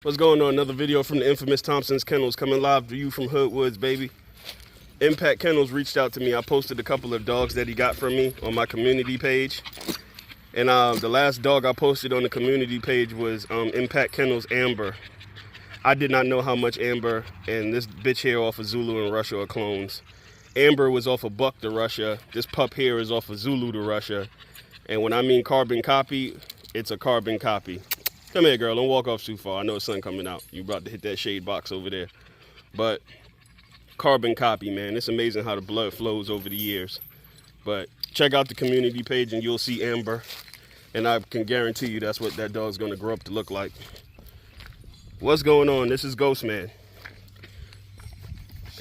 What's going on? Another video from the infamous Thompson's Kennels coming live to you from Hoodwoods, baby. Impact Kennels reached out to me. I posted a couple of dogs that he got from me on my community page. And the last dog I posted on the community page was Impact Kennels Amber. I did not know how much Amber and this bitch here off of Zulu and Russia are clones. Amber was off of Buck to Russia. This pup here is off of Zulu to Russia. And when I mean carbon copy, it's a carbon copy. Come here, girl. Don't walk off too far. I know the sun coming out. You about to hit that shade box over there. But carbon copy, man. It's amazing how the blood flows over the years. But check out the community page and you'll see Amber. And I can guarantee you that's what that dog's going to grow up to look like. What's going on? This is Ghostman.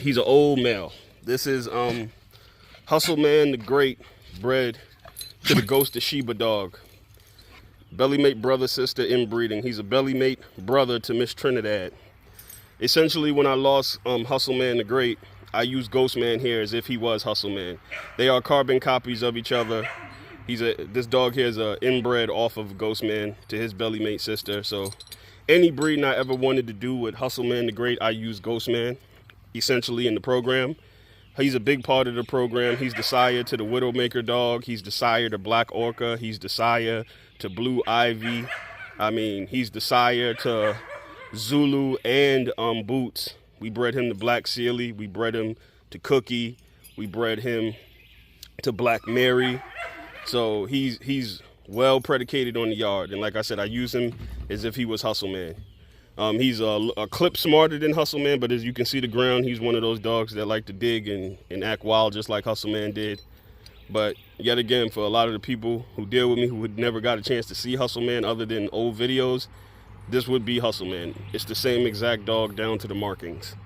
He's an old male. This is Hustle Man the Great, bred to the Ghost of Sheba dog. Belly mate brother sister inbreeding. He's a belly mate brother to Miss Trinidad. Essentially, when I lost Hustle Man the Great, I used Ghostman here as if he was Hustle Man. They are carbon copies of each other. This dog here is a inbred off of Ghostman to his belly mate sister. So any breeding I ever wanted to do with Hustle Man the Great, I used Ghostman essentially in the program. He's a big part of the program. He's the sire to the Widowmaker dog. He's the sire to Black Orca. He's the sire to Blue Ivy. I mean, he's the sire to Zulu and Boots. We bred him to Black Sealy. We bred him to Cookie. We bred him to Black Mary. So he's well predicated on the yard. And like I said, I use him as if he was Hustle Man. He's a clip smarter than Hustle Man, but as you can see the ground, he's one of those dogs that like to dig and act wild just like Hustle Man did. But yet again, for a lot of the people who deal with me who would never got a chance to see Hustle Man other than old videos, this would be Hustle Man. It's the same exact dog down to the markings.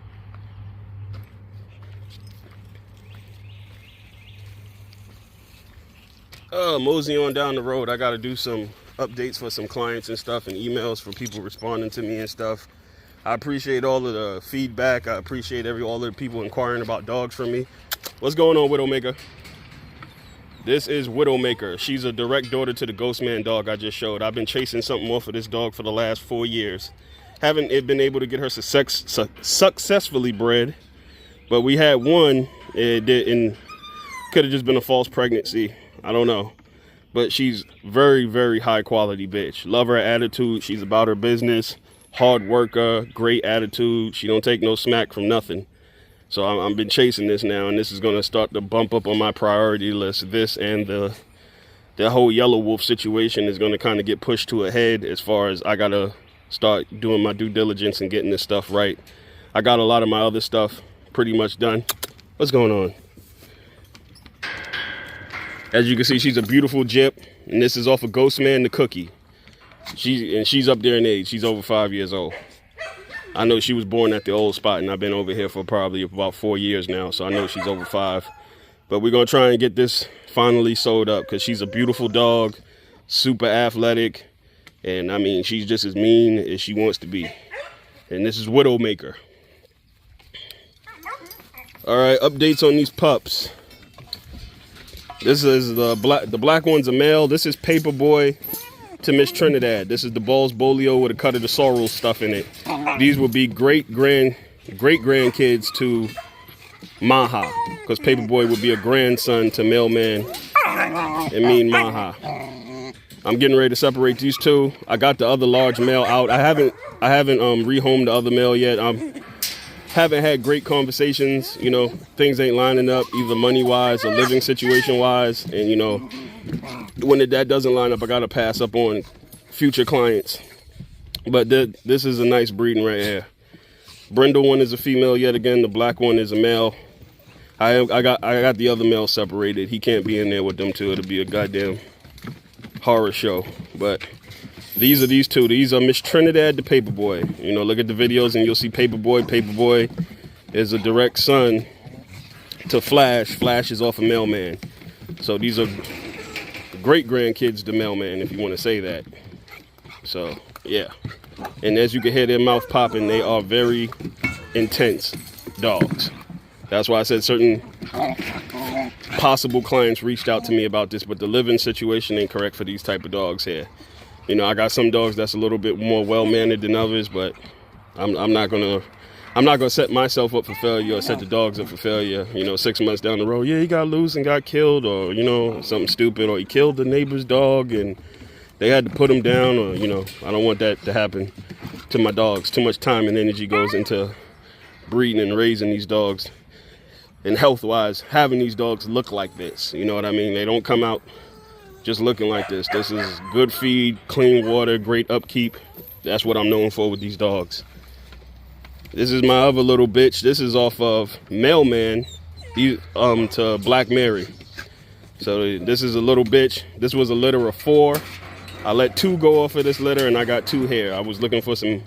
Mosey on down the road. I got to do some updates for some clients and stuff and emails for people responding to me and stuff. I appreciate all of the feedback. I appreciate all of the people inquiring about dogs from me. What's going on, Widowmaker? This is Widowmaker. She's a direct daughter to the Ghostman dog I just showed. I've been chasing something off of this dog for the last 4 years. Haven't been able to get her successfully bred, but we had one. It could have just been a false pregnancy. I don't know. But she's very, very high quality bitch. Love her attitude. She's about her business. Hard worker. Great attitude. She don't take no smack from nothing. So I've been chasing this now, and this is going to start to bump up on my priority list. This and the whole yellow wolf situation is going to kind of get pushed to a head as far as I got to start doing my due diligence and getting this stuff right. I got a lot of my other stuff pretty much done. What's going on? As you can see, she's a beautiful gyp, and this is off of Ghostman the Cookie. She's up there in age. She's over 5 years old. I know she was born at the old spot, and I've been over here for probably about 4 years now, so I know she's over 5. But we're going to try and get this finally sold up because she's a beautiful dog, super athletic, and I mean, she's just as mean as she wants to be. And this is Widowmaker. All right, updates on these pups. This is the black one's a male. This is Paperboy to Miss Trinidad. This is the Balls Bolio with a cut of the sorrel stuff in it. These will be great grandkids to Maha, because Paperboy would be a grandson to Mailman and Mean Maha. I'm getting ready to separate these two. I got the other large male out. I haven't rehomed the other male yet. Haven't had great conversations. You know, things ain't lining up either money wise or living situation wise, and you know, when that doesn't line up, I gotta pass up on future clients. But this is a nice breeding right here. Brindle one is a female yet again. The black one is a male. I got the other male separated. He can't be in there with them two. It'll be a goddamn horror show. But these are these two. These are Miss Trinidad the Paperboy. You know, look at the videos and you'll see Paperboy. Paperboy is a direct son to Flash. Flash is off of Mailman. So these are great grandkids to Mailman, if you want to say that. So yeah, and as you can hear their mouth popping, they are very intense dogs. That's why I said certain possible clients reached out to me about this, but the living situation ain't correct for these type of dogs here. You know, I got some dogs that's a little bit more well-mannered than others, but I'm not gonna set myself up for failure or set the dogs up for failure. You know, 6 months down the road, yeah, he got loose and got killed, or, you know, something stupid, or he killed the neighbor's dog and they had to put him down, or, you know, I don't want that to happen to my dogs. Too much time and energy goes into breeding and raising these dogs. And health-wise, having these dogs look like this, you know what I mean? They don't come out just looking like this. This is good feed, clean water, great upkeep. That's what I'm known for with these dogs. This is my other little bitch. This is off of Mailman to Black Mary. So this is a little bitch. This was a litter of 4. I let 2 go off of this litter and I got 2 here. I was looking for some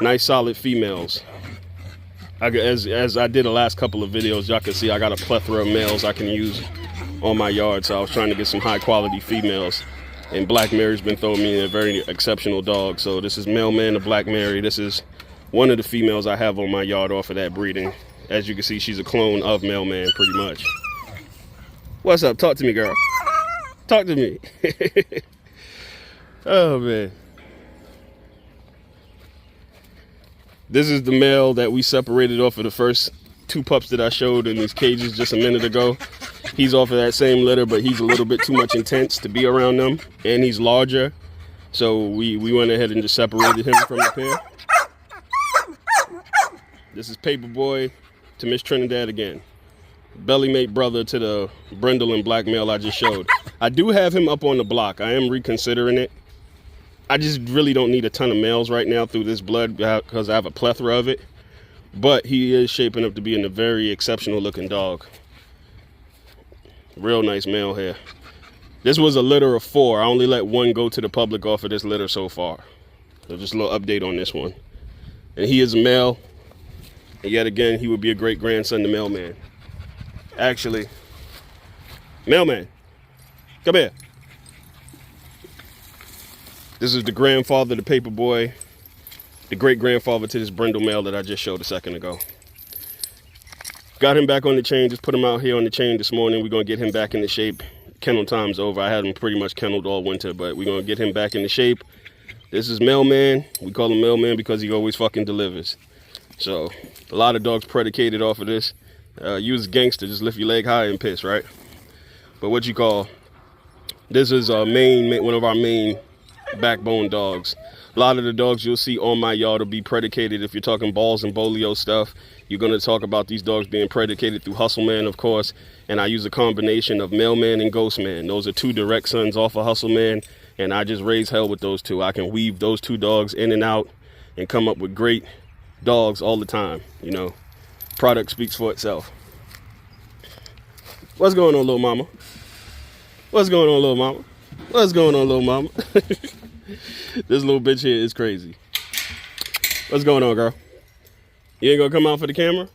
nice solid females. As I did the last couple of videos, y'all can see I got a plethora of males I can use on my yard. So I was trying to get some high quality females. And Black Mary's been throwing me a very exceptional dog. So this is Mailman to Black Mary. This is one of the females I have on my yard off of that breeding. As you can see, she's a clone of Mailman pretty much. What's up? Talk to me, girl. Talk to me. Oh, man. This is the male that we separated off of the first 2 pups that I showed in these cages just a minute ago. He's off of that same litter, but he's a little bit too much intense to be around them, and he's larger. So we went ahead and just separated him from the pair. This is Paperboy to Miss Trinidad again. Belly mate brother to the brindle and black male I just showed. I do have him up on the block. I am reconsidering it. I just really don't need a ton of males right now through this blood because I have a plethora of it. But he is shaping up to being a very exceptional looking dog. Real nice male here. This was a litter of 4. I only let 1 go to the public off of this litter so far. So just a little update on this one. And he is a male. And yet again, he would be a great grandson to Mailman. Actually, Mailman, come here. This is the grandfather, the Paperboy, the great-grandfather to this brindle male that I just showed a second ago. Got him back on the chain, just put him out here on the chain this morning. We're going to get him back into shape. Kennel time's over. I had him pretty much kenneled all winter, but we're going to get him back into shape. This is Mailman. We call him Mailman because he always fucking delivers. So, a lot of dogs predicated off of this. You as a gangster, just lift your leg high and piss, right? But what you call, this is one of our main backbone dogs. A lot of the dogs you'll see on my yard will be predicated. If you're talking balls and bolio stuff, you're going to talk about these dogs being predicated through Hustleman, of course. And I use a combination of Mailman and Ghostman. Those are 2 direct sons off of Hustleman. And I just raise hell with those 2. I can weave those 2 dogs in and out and come up with great dogs all the time. You know, product speaks for itself. What's going on, little mama? What's going on, little mama? What's going on, little mama? This little bitch here is crazy. What's going on, girl? You ain't gonna come out for the camera?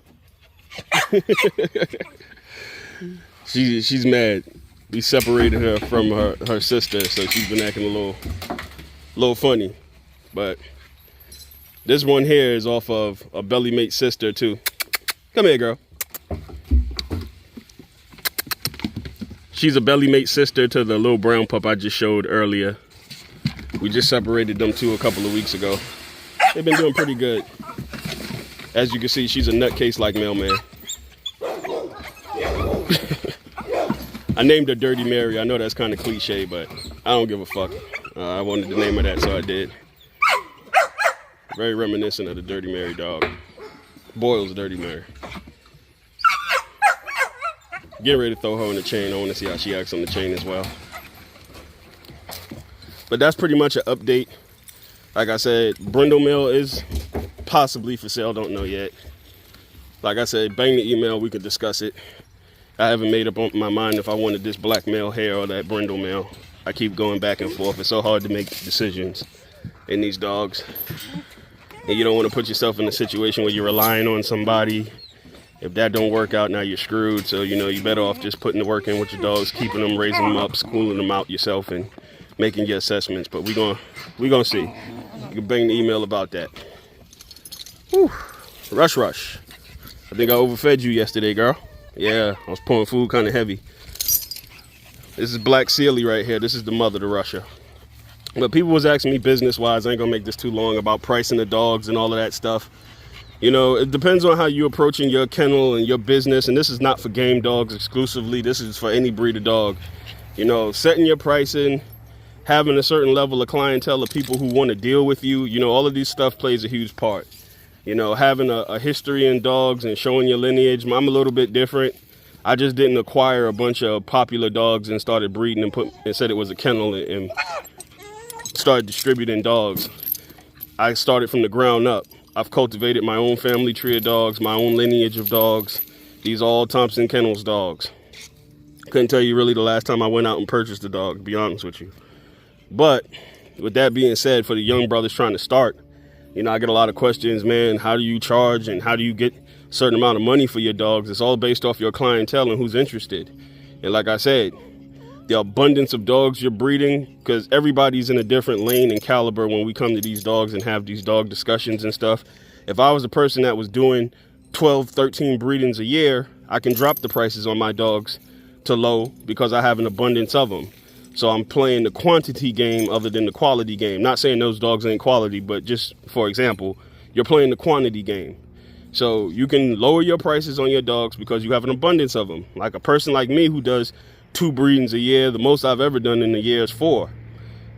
She's mad. We separated her from her sister, so she's been acting a little funny. But this one here is off of a belly mate sister too. Come here, girl. She's a belly mate sister to the little brown pup I just showed earlier. We just separated them 2 a couple of weeks ago. They've been doing pretty good. As you can see, she's a nutcase like Mailman. I named her Dirty Mary. I know that's kind of cliche, but I don't give a fuck. I wanted to name her that, so I did. Very reminiscent of the Dirty Mary dog. Boyle's Dirty Mary. Getting ready to throw her on the chain. I want to see how she acts on the chain as well. But that's pretty much an update. Like I said, brindle male is possibly for sale. Don't know yet. Like I said, bang the email. We could discuss it. I haven't made up on my mind if I wanted this black male hair or that brindle male. I keep going back and forth. It's so hard to make decisions in these dogs. And you don't want to put yourself in a situation where you're relying on somebody. If that don't work out, now you're screwed. So, you know, you're better off just putting the work in with your dogs, keeping them, raising them up, schooling them out yourself, and making your assessments. But we gonna see. You can bang the email about that. Whew. Rush. I think I overfed you yesterday, girl. Yeah, I was pouring food kind of heavy. This is Black Sealy right here. This is the mother to Russia. But people was asking me business-wise, I ain't gonna make this too long, about pricing the dogs and all of that stuff. You know, it depends on how you're approaching your kennel and your business, and this is not for game dogs exclusively. This is for any breed of dog. You know, setting your pricing, having a certain level of clientele of people who want to deal with you, you know, all of these stuff plays a huge part. You know, having a history in dogs and showing your lineage. I'm a little bit different. I just didn't acquire a bunch of popular dogs and started breeding and said it was a kennel and started distributing dogs. I started from the ground up. I've cultivated my own family tree of dogs, my own lineage of dogs. These are all Thompson Kennels dogs. Couldn't tell you really the last time I went out and purchased a dog, to be honest with you. But with that being said, for the young brothers trying to start, you know, I get a lot of questions, man. How do you charge and how do you get a certain amount of money for your dogs? It's all based off your clientele and who's interested. And like I said, the abundance of dogs you're breeding, because everybody's in a different lane and caliber when we come to these dogs and have these dog discussions and stuff. If I was a person that was doing 12, 13 breedings a year, I can drop the prices on my dogs to low because I have an abundance of them. So I'm playing the quantity game other than the quality game. Not saying those dogs ain't quality, but just for example, you're playing the quantity game. So you can lower your prices on your dogs because you have an abundance of them. Like a person like me who does 2 breedings a year, the most I've ever done in a year is 4.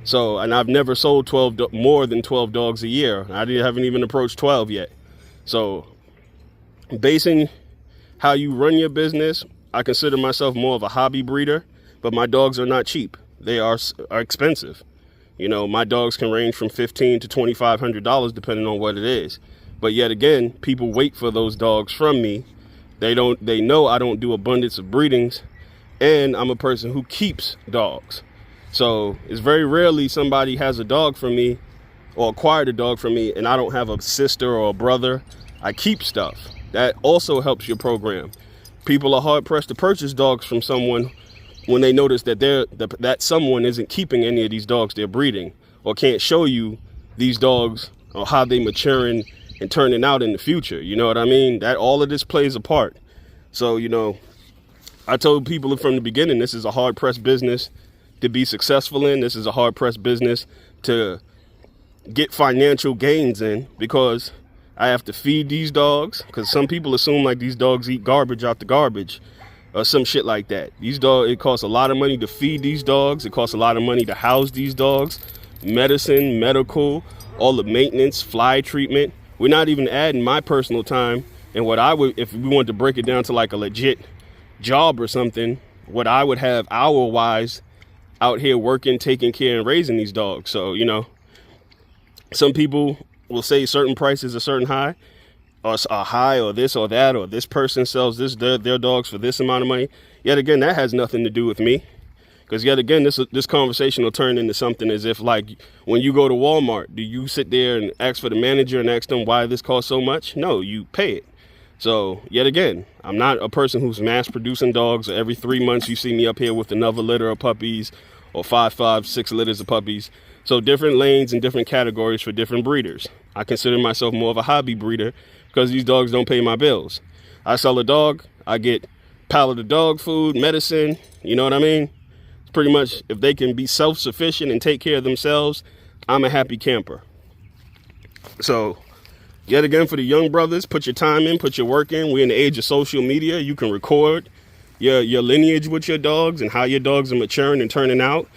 So, and I've never sold more than 12 dogs a year. Haven't even approached 12 yet. So basing how you run your business, I consider myself more of a hobby breeder, but my dogs are not cheap. They are expensive. You know, my dogs can range from $1,500 to $2,500 depending on what it is. But yet again, people wait for those dogs from me. They know I don't do abundance of breedings. And I'm a person who keeps dogs. So it's very rarely somebody has a dog from me or acquired a dog from me and I don't have a sister or a brother. I keep stuff. That also helps your program. People are hard pressed to purchase dogs from someone when they notice that that someone isn't keeping any of these dogs they're breeding or can't show you these dogs or how they maturing and turning out in the future. You know what I mean? That all of this plays a part. So, you know, I told people from the beginning, this is a hard-pressed business to be successful in. This is a hard-pressed business to get financial gains in because I have to feed these dogs. Because some people assume like these dogs eat garbage out the garbage or some shit like that. These dogs, it costs a lot of money to feed these dogs. It costs a lot of money to house these dogs. Medicine, medical, all the maintenance, fly treatment. We're not even adding my personal time and what I would, if we wanted to break it down to like a legit job or something, what I would have hour-wise out here working, taking care and raising these dogs. So, you know, some people will say certain prices are certain high or a high or this or that, or this person sells their dogs for this amount of money. Yet again, that has nothing to do with me. Because yet again, this conversation will turn into something as if like when you go to Walmart, do you sit there and ask for the manager and ask them why this costs so much? No, you pay it. So yet again, I'm not a person who's mass producing dogs. Every 3 months you see me up here with another litter of puppies or 6 litters of puppies. So different lanes and different categories for different breeders. I consider myself more of a hobby breeder because these dogs don't pay my bills. I sell a dog, I get pallet of dog food, medicine, you know what I mean? It's pretty much if they can be self-sufficient and take care of themselves, I'm a happy camper. So yet again, for the young brothers, put your time in, put your work in. We're in the age of social media. You can record your lineage with your dogs and how your dogs are maturing and turning out.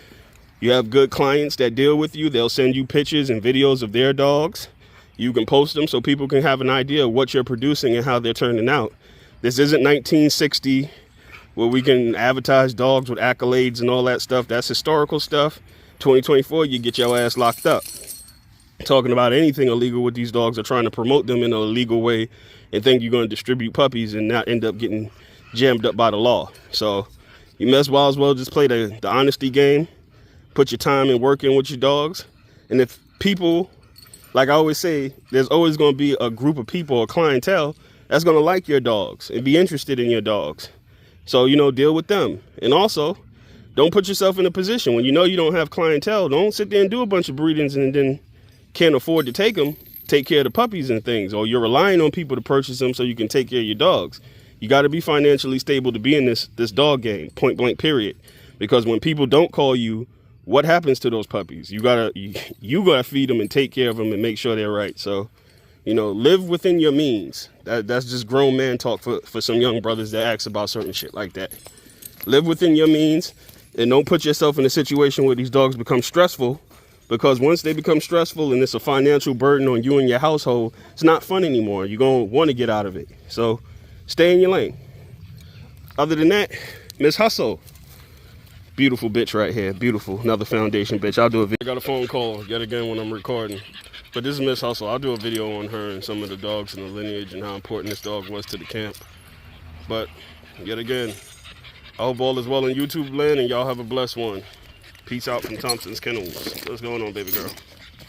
You have good clients that deal with you. They'll send you pictures and videos of their dogs. You can post them so people can have an idea of what you're producing and how they're turning out. This isn't 1960 where we can advertise dogs with accolades and all that stuff. That's historical stuff. 2024, you get your ass locked up. Talking about anything illegal with these dogs or trying to promote them in a legal way and think you're going to distribute puppies and not end up getting jammed up by the law. So you might as well just play the honesty game, put your time in working with your dogs. And if people, like I always say, there's always going to be a group of people or clientele that's going to like your dogs and be interested in your dogs. So, you know, deal with them. And also, don't put yourself in a position when you know you don't have clientele. Don't sit there and do a bunch of breedings and then can't afford to take care of the puppies and things, or you're relying on people to purchase them so you can take care of your dogs. You got to be financially stable to be in this dog game, point blank period. Because when people don't call you what happens to those puppies? You gotta feed them and take care of them and make sure they're right. So, you know, live within your means. That's just grown man talk for some young brothers that ask about certain shit like that. Live within your means and don't put yourself in a situation where these dogs become stressful, because once they become stressful and it's a financial burden on you and your household, it's not fun anymore. You're going to want to get out of it. So stay in your lane. Other than that, Miss Hustle. Beautiful bitch right here. Beautiful. Another foundation bitch. I'll do a video. I got a phone call yet again when I'm recording. But this is Miss Hustle. I'll do a video on her and some of the dogs and the lineage and how important this dog was to the camp. But yet again, I hope all is well in YouTube land and y'all have a blessed one. Peace out from Thompson's Kennels. What's going on, baby girl?